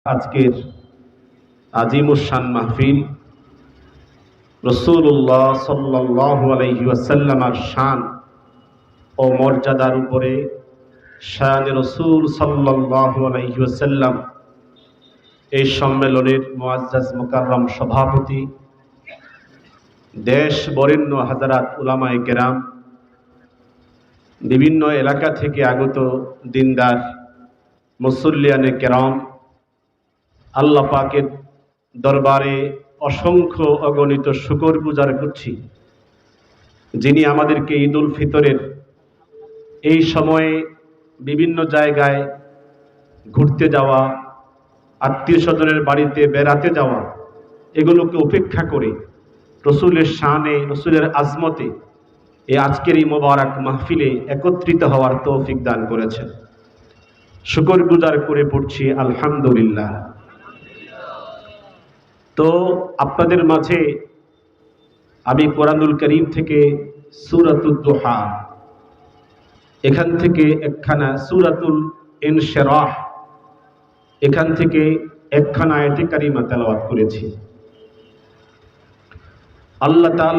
আজকের আজিমুশান মাহফিল রাসূলুল্লাহ সাল্লাল্লাহু আলাইহি ওয়াসাল্লামের শান ও মর্যাদার উপরে শানে রাসূল সাল্লাল্লাহু আলাইহি ওয়াসাল্লাম এই সম্মেলনের মুআজ্জাজ মুকাররম সভাপতি, দেশ বরেণ্য হাজারাত উলামায়ে কেরাম, বিভিন্ন এলাকা থেকে আগত দিনদার মুসল্লিয়ানে কেরাম, আল্লাহ পাকের দরবারে অসংখ্য অগণিত শুকর গুজার করছি, যিনি আমাদেরকে ঈদ উল ফিতরের এই সময়ে বিভিন্ন জায়গায় ঘুরতে যাওয়া, আত্মীয় স্বজনের বাড়িতে বেড়াতে যাওয়া, এগুলোকে উপেক্ষা করে রসুলের শানে, রসুলের আজমতে এই আজকের এই মোবারক মাহফিলে একত্রিত হওয়ার তৌফিক দান করেছেন। শুকর গুজার করে পড়ছি আলহামদুলিল্লাহ। তো আপনাদের মাঝে আমি কোরআনুল কারীম থেকে সূরাতুদ দুহা, এখান থেকে একখানা সূরাতুল ইনশিরাহ, এখান থেকে একখানা আয়াতে কারিমা তেলাওয়াত করেছি। আল্লাহ তাআলা